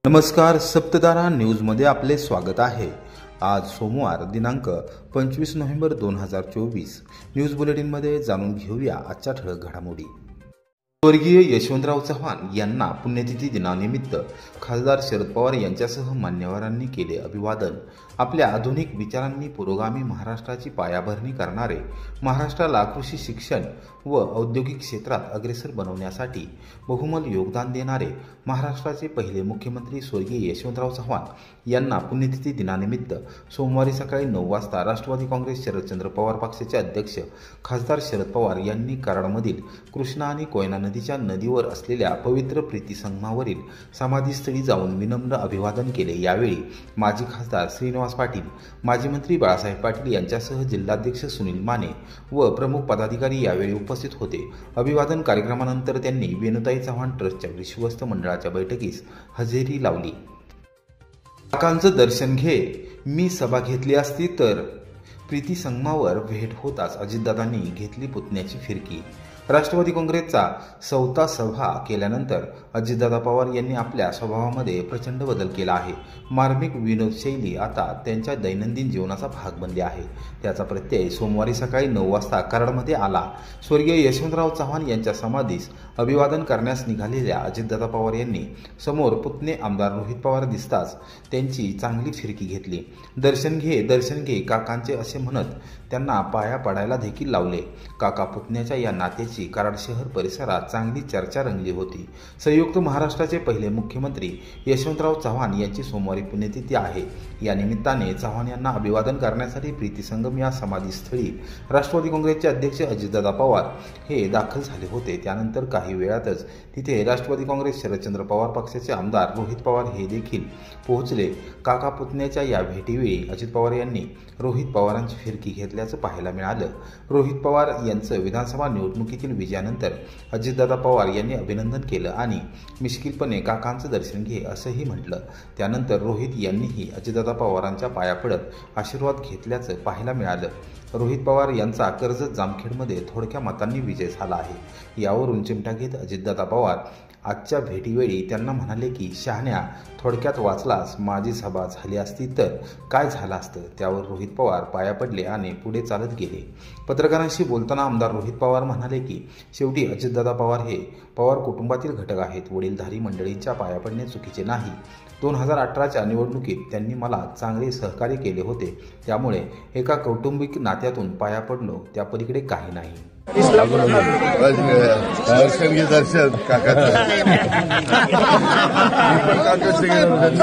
नमस्कार, सप्ततारा न्यूजमध्ये आपले स्वागत आहे। आज सोमवार दिनांक 25 नोव्हेंबर 2024 न्यूज बुलेटिनमध्ये जाणून घेऊया आजच्या ठळक घडामोडी। स्वर्गीय यशवंतराव चव्हाण यांना पुण्यतिथी दिनानिमित्त खासदार शरद पवार यांच्यासह मान्यवरांनी केले अभिवादन। आपल्या आधुनिक विचारांनी पुरोगामी महाराष्ट्राची पायाभरणी करणारे, महाराष्ट्राला कृषी, शिक्षण व औद्योगिक क्षेत्रात अग्रेसर बनवण्यासाठी बहुमोल योगदान देणारे महाराष्ट्राचे पहिले मुख्यमंत्री स्वर्गीय यशवंतराव चव्हाण यांना पुण्यतिथी दिनानिमित्त सोमवारी सकाळी 9 वाजता राष्ट्रवादी काँग्रेस शरदचंद्र पवार पक्षाचे अध्यक्ष खासदार शरद पवार यांनी कराडमधील कृष्णा आणि कोयना नदीच्या नदीवर असलेल्या पवित्र प्रीती संगमावरील समाधीस्थळी जाऊन विनम्र अभिवादन केले। यावेळी माजी खासदार श्रीनिवास पाटील, माजी मंत्री बाळासाहेब पाटील यांच्यासह जिल्हाध्यक्ष सुनील माने व प्रमुख पदाधिकारी यावेळी उपस्थित होते। अभिवादन कार्यक्रमानंतर त्यांनी वेणुताई चव्हाण ट्रस्टच्या विश्वस्त मंडळाच्या बैठकीस हजेरी लावली। काकांचं दर्शन घे, मी सभा घेतली असती तर प्रीती संगमावर भेट होताच अजितदादांनी घेतली पुतण्याची फिरकी। राष्ट्रवादी काँग्रेसचा 4था सभा केल्यानंतर अजितदादा पवार यांनी आपल्या स्वभावामध्ये प्रचंड बदल केला आहे। मार्मिक विनोदशैली आता त्यांच्या दैनंदिन जीवनाचा भाग बनली आहे। त्याचा प्रत्यय सोमवारी सकाळी 9 वाजता कराडमध्ये आला। स्वर्गीय यशवंतराव चव्हाण यांच्या समाधीस अभिवादन करण्यास निघालेल्या अजितदादा पवार यांनी समोर पुतणे आमदार रोहित पवार दिसताच त्यांची चांगली फिरकी घेतली। दर्शन घे काकांचे असे म्हणत त्यांना पाया पडायला देखील लावले। काका पुतण्याच्या या नात्याची कराड शहर परिसरात चांगली चर्चा रंगली होती। संयुक्त महाराष्ट्राचे पहिले मुख्यमंत्री यशवंतराव चव्हाण यांची सोमवारी पुण्यतिथी आहे। या निमित्ताने चव्हाण यांना अभिवादन करण्यासाठी प्रीती संगम या समाधीस्थळी राष्ट्रवादी काँग्रेसचे अध्यक्ष अजितदादा पवार हे दाखल झाले होते। त्यानंतर काही वेळातच तिथे राष्ट्रवादी काँग्रेस शरदचंद्र पवार पक्षाचे आमदार रोहित पवार हे देखील पोहोचले। काका पुतण्याच्या या भेटीवेळी अजित पवार यांनी रोहित पवारांची फिरकी घेतल्याचं पाहायला मिळालं। रोहित पवार यांचं विधानसभा निवडणुकीतील विजयानंतर अजितदादा पवार यांनी अभिनंदन केलं आणि मिश्किलपणे काकांचं दर्शन घे असंही म्हटलं। त्यानंतर रोहित यांनीही अजितदादा पवारांच्या पाया पडत आशीर्वाद घेतल्याचं पाहायला मिळालं। रोहित पवार यांचा कर्जत जामखेडमध्ये थोडक्या मतांनी विजय झाला आहे। यावरून चिमटा घेत अजितदादा पवार आजच्या भेटीवेळी त्यांना म्हणाले की शहाण्या, थोडक्यात वाचलास, माझी सभा झाली असती तर काय झालं असतं। त्यावर रोहित पवार पाया पडले आणि पुढे चालत गेले। पत्रकारांशी बोलताना आमदार रोहित पवार म्हणाले की शेवटी अजितदादा पवार हे पवार कुटुंबातील घटक आहेत। वडीलधारी मंडळींच्या पाया पडणे चुकीचे नाही। 2018च्या निवडणुकीत त्यांनी मला चांगले सहकार्य केले होते, त्यामुळे एका कौटुंबिक नात्यातून पाया पडलो, त्या पलीकडे काही नाही। दर्शन घे, दर्शन काकाचं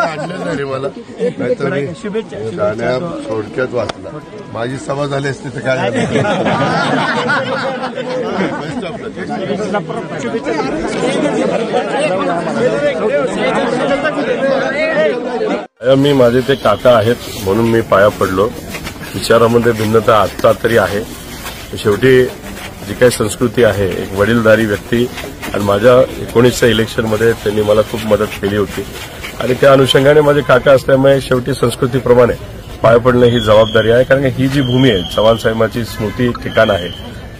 आणलं नाही रे मला, नाहीतर मी गाण्या थोडक्यात वाचला, माझी सभा झाली असती तर काय मी माझे ते काका आहेत म्हणून मी पाया पडलो। विचारामध्ये भिन्नता आता तरी आहे। शेवटी जी काही संस्कृती आहे, एक वडीलधारी व्यक्ती आणि माझ्या 19च्या इलेक्शनमध्ये त्यांनी मला खूप मदत केली होती आणि त्या अनुषंगाने माझे काका असल्यामुळे शेवटी संस्कृतीप्रमाणे पाया पडणं ही जबाबदारी आहे। कारण ही जी भूमी आहे, चव्हाण साहेबांची स्मृती ठिकाण आहे,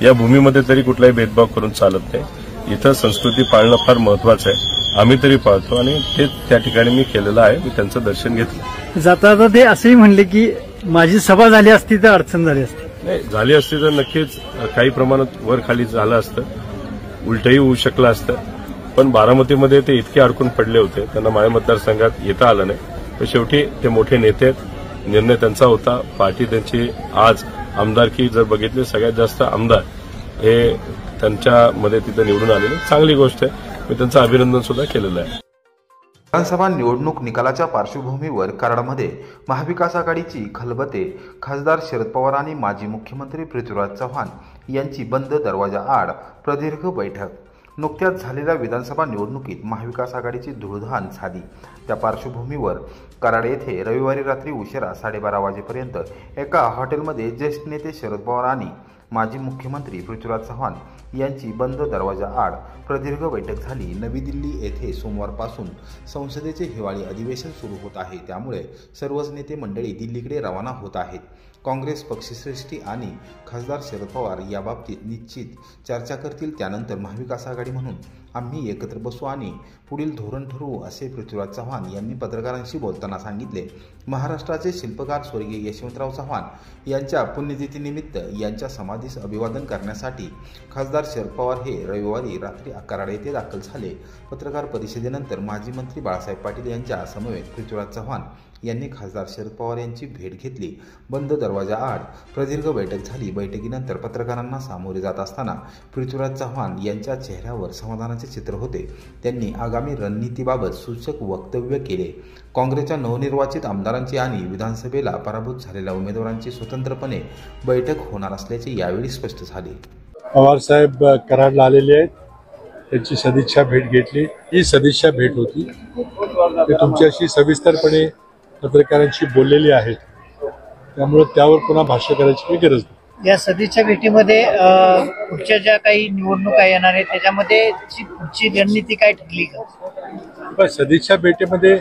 या भूमीमध्ये तरी कुठलाही भेदभाव करून चालत नाही। इथं संस्कृती पाळणं फार महत्वाचं आहे, आम्ही तरी पाळतो आणि ते त्या ठिकाणी मी केलेलं आहे। मी त्यांचं दर्शन घेतलं। जाता जाता ते असंही म्हणले की माझी सभा झाली असती तर अडचण झाली असती। नाही, झाली असती तर नक्कीच काही प्रमाणात वर खाली झालं असतं, उलटही होऊ शकलं असतं, पण बारामतीमध्ये ते इतके अडकून पडले होते, त्यांना माझ्या मतदारसंघात येता आलं नाही। पण शेवटी ते मोठे नेते आहेत, निर्णय त्यांचा होता, पार्टी त्यांची। आज आमदारकी जर बघितली, सगळ्यात जास्त आमदार हे त्यांच्यामध्ये तिथे निवडून आलेले, चांगली गोष्ट आहे। मी त्यांचं अभिनंदन सुद्धा केलेलं आहे। विधानसभा निवडणूक निकालाच्या पार्श्वभूमीवर कराडमध्ये महाविकास आघाडीची खलबते, खासदार शरद पवार आणि माजी मुख्यमंत्री पृथ्वीराज चव्हाण यांची बंद दरवाजा आड प्रदीर्घ बैठक। नुकत्याच झालेल्या विधानसभा निवडणुकीत महाविकास आघाडीची धुळधाण झाली। त्या पार्श्वभूमीवर कराड येथे रविवारी रात्री उशिरा 12:30 वाजेपर्यंत एका हॉटेलमध्ये ज्येष्ठ नेते शरद पवार आणि माजी मुख्यमंत्री पृथ्वीराज चव्हाण यांची बंद दरवाजा आड प्रदीर्घ बैठक झाली। नवी दिल्ली येथे सोमवारपासून संसदेचे हिवाळी अधिवेशन सुरू होत आहे, त्यामुळे सर्वच नेते मंडळी दिल्लीकडे रवाना होत आहेत। काँग्रेस पक्षश्रेष्ठी आणि खासदार शरद पवार याबाबतीत निश्चित चर्चा करतील। त्यानंतर महाविकास आघाडी म्हणून आम्ही एकत्र बसू आणि पुढील धोरण ठरवू, असे पृथ्वीराज चव्हाण यांनी पत्रकारांशी बोलताना सांगितले। महाराष्ट्राचे शिल्पकार स्वर्गीय यशवंतराव चव्हाण यांच्या पुण्यतिथीनिमित्त यांच्या समाधीस अभिवादन करण्यासाठी खासदार शरद पवार हे रविवारी रात्री कराड येथे दाखल झाले। पत्रकार परिषदेनंतर माजी मंत्री बाळासाहेब पाटील यांच्या समवेत पृथ्वीराज चव्हाण यांनी खासदार शरद पवार यांची भेट घेतली। बंद दरवाजाआड प्रदीर्घ बैठक झाली। बैठकीनंतर पत्रकारांना सामोरे जात असताना पृथ्वीराज चव्हाण यांच्या चेहऱ्यावर समाधानाचे चित्र होते। त्यांनी आगामी रणनीतीबाबत सूचक वक्तव्य केले। काँग्रेसच्या नवनिर्वाचित आमदारांची आणि विधानसभेला पराभूत झालेल्या उमेदवारांची स्वतंत्रपणे बैठक होणार असल्याचे यावेळी स्पष्ट झाले। पवार साहेब कराडला आलेले आहेत, त्यांची सदिच्छा भेट घेतली। ही सदिच्छा भेट होती, ते तुमच्याशी सविस्तरपणे पत्रकारांशी बोललेली आहेत, त्यामुळे त्यावर पुन्हा भाष्य करायची काही गरज नाही। या सदिच्छा भेटीमध्ये पुढच्या ज्या काही निवडणुका येणार आहेत त्याच्यामध्ये पुढची रणनीती काय ठरली का? सदिच्छा भेटीमध्ये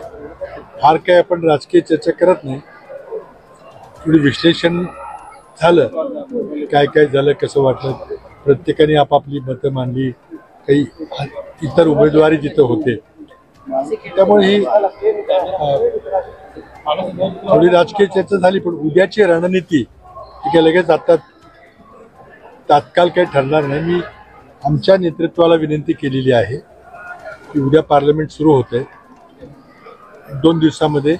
फार काही आपण राजकीय चर्चा करत नाही, थोडी विश्लेषण झालं, काय काय झालं, कसं वाटलं, प्रत्येकाने आपापली मतं मांडली, काही इतर उमेदवारी जिथं होते त्यामुळे ही थोडी राजकीय चर्चा झाली। पण उद्याची रणनीती ठीक आहे, लगेच आता तात्काळ काही ठरणार नाही। मी आमच्या नेतृत्वाला विनंती केलेली आहे की उद्या पार्लमेंट सुरू होते, 2 दिवसामध्ये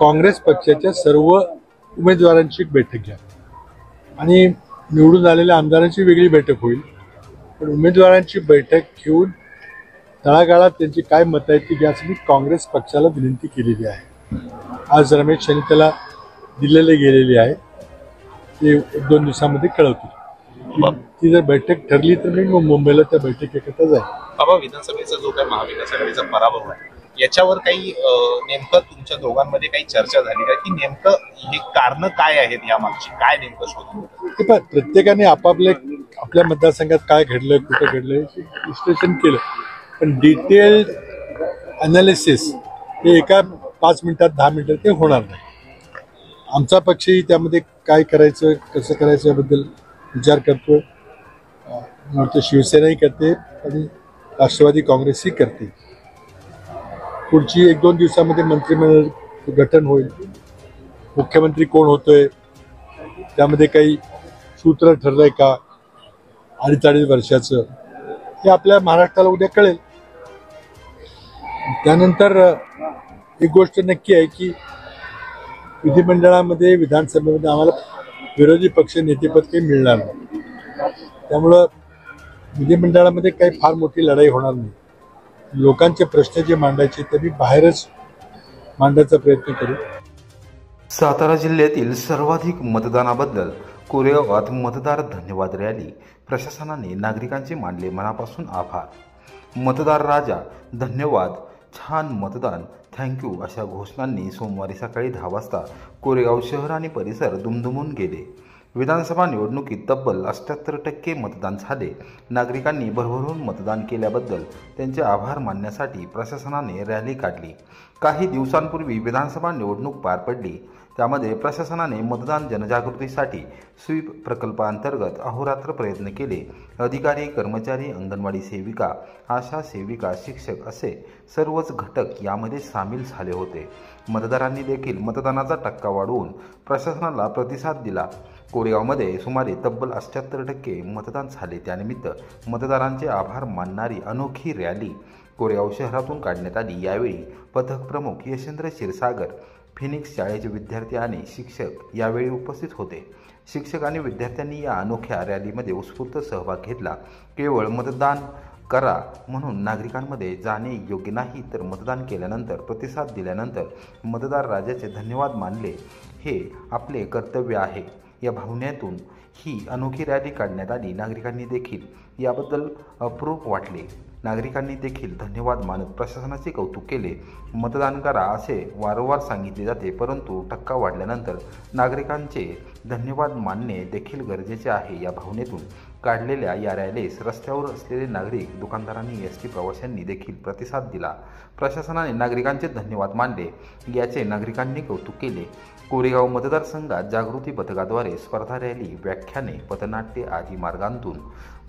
काँग्रेस पक्षाच्या सर्व उमेदवारांची एक बैठक घ्या आणि निवडून आलेल्या आमदारांची वेगळी बैठक होईल। पण उमेदवारांची बैठक घेऊन तळागाळात त्यांची काय मतं आहेत ती घ्यायची मी काँग्रेस पक्षाला विनंती केलेली आहे। आज रमेश यांनी त्याला दिलेले गेलेली आहे, ते 1-2 दिवसामध्ये कळवतील। ती जर बैठक ठरली तर मी मुंबईला त्या बैठकीकरता जाईल। बाबा, विधानसभेचा जो काही महाविकास आघाडीचा पराभव आहे याच्यावर काही नेमकं तुमच्या दोघांमध्ये काही चर्चा झाली का, की नेमकं हे कारण काय आहेत, या मागची काय नेमकं शोधलं? प्रत्येकाने आपल्या मतदारसंघात काय घडलं, कुठं घडलं विश्लेषण केलं, पण डिटेल्ड अनालिसिस हे एका 5 मिनिटात 10 मिनिटात ते होणार नाही। आमचा पक्षही त्यामध्ये काय करायचं, कसं करायचं याबद्दल विचार करतोय। शिवसेनाही करते आणि राष्ट्रवादी काँग्रेसही करते। पुढची 1-2 दिवसामध्ये मंत्रिमंडळ गठन होईल, मुख्यमंत्री कोण होतोय त्यामध्ये काही सूत्र ठरलंय का 2.5 वर्षाचं, हे आपल्या महाराष्ट्राला उद्या कळेल। त्यानंतर एक गोष्ट नक्की आहे की विधिमंडळामध्ये, विधानसभेमध्ये आम्हाला विरोधी पक्ष नेतेपद काही मिळणार नाही, त्यामुळं विधिमंडळामध्ये काही फार मोठी लढाई होणार नाही। लोकांचे प्रश्न जे मांडायचे ते मी बाहेरच मांडण्याचा प्रयत्न करू। सातारा जिल्ह्यातील सर्वाधिक मतदानाबद्दल कोरेगावात मतदार धन्यवाद रॅली। प्रशासनाने नागरिकांचे मानले मनापासून आभार। मतदार राजा, धन्यवाद, छान मतदान, थँक्यू अशा घोषणांनी सोमवारी सकाळी 10 वाजता कोरेगाव शहर आणि परिसर दुमदुमून गेले। विधानसभा निवडणुकीत तब्बल 78% मतदान झाले। नागरिकांनी भरभरून मतदान केल्याबद्दल त्यांचे आभार मानण्यासाठी प्रशासनाने रॅली काढली। काही दिवसांपूर्वी विधानसभा निवडणूक पार पडली, त्यामध्ये प्रशासनाने मतदान जनजागृतीसाठी स्वीप प्रकल्पांतर्गत अहोरात्र प्रयत्न केले। अधिकारी, कर्मचारी, अंगणवाडी सेविका, आशा सेविका, शिक्षक असे सर्वच घटक यामध्ये सामील झाले होते। मतदारांनी देखील मतदानाचा टक्का वाढवून प्रशासनाला प्रतिसाद दिला। कोरेगावमध्ये सुमारे तब्बल 78% मतदान झाले। त्यानिमित्त मतदारांचे आभार मानणारी अनोखी रॅली कोरेगाव शहरातून काढण्यात आली। यावेळी पथक प्रमुख यशेंद्र क्षीरसागर, फिनिक्स शाळेचे विद्यार्थी आणि शिक्षक यावेळी उपस्थित होते। शिक्षक आणि विद्यार्थ्यांनी या अनोख्या रॅलीमध्ये उत्स्फूर्त सहभाग घेतला। केवळ मतदान करा म्हणून नागरिकांमध्ये जाणे योग्य नाही, तर मतदान केल्यानंतर प्रतिसाद दिल्यानंतर मतदार राजाचे धन्यवाद मानले हे आपले कर्तव्य आहे। या भावनेतून ही अनोखी रॅली काढण्यात आली। नागरिकांनी देखील याबद्दल अप्रूप वाटले। नागरिकांनी देखील धन्यवाद मानत प्रशासनाचे कौतुक केले। मतदान करा असे वारंवार सांगितले जाते, परंतु टक्का वाढल्यानंतर नागरिकांचे धन्यवाद मानणे देखील गरजेचे आहे। या भावनेतून काढलेल्या या रॅलीस रस्त्यावर असलेले नागरिक, दुकानदारांनी, एसटी प्रवाशांनी देखील प्रतिसाद दिला. प्रशासनाने नागरिकांचे धन्यवाद मानले. याचे नागरिकांनी कौतुक केले. कोरेगाव मतदारसंघात जागृती पथकाद्वारे स्पर्धा रॅली, व्याख्याने, पथनाट्ये आदी मार्गांतून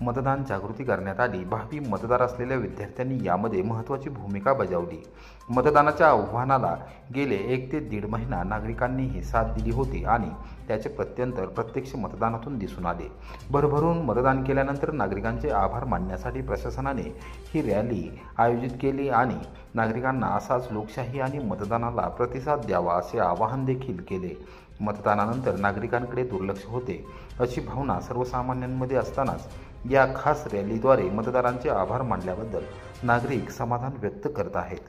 मतदान जागृती करण्यात आली. भावी मतदार असलेल्या विद्यार्थ्यांनी यामध्ये महत्त्वाची भूमिका बजावली. मतदानाच्या आव्हानाला गेले 1 ते 1.5 महिना नागरिकांनीही साथ दिली होती आणि त्याचे प्रत्यंतर प्रत्यक्ष मतदानातून दिसून आले. भरभरून मतदान केल्यानंतर नागरिकांचे आभार मानण्यासाठी प्रशासनाने ही रॅली आयोजित केली आणि नागरिकांना असाच लोकशाही आणि मतदानाला प्रतिसाद द्यावा असे आवाहन देखील केले. मतदानानंतर नागरिकांकडे दुर्लक्ष होते अशी भावना सर्वसामान्यांमध्ये असतानाच या खास रॅलीद्वारे मतदारांचे आभार मानल्याबद्दल नागरिक समाधान व्यक्त करत आहेत.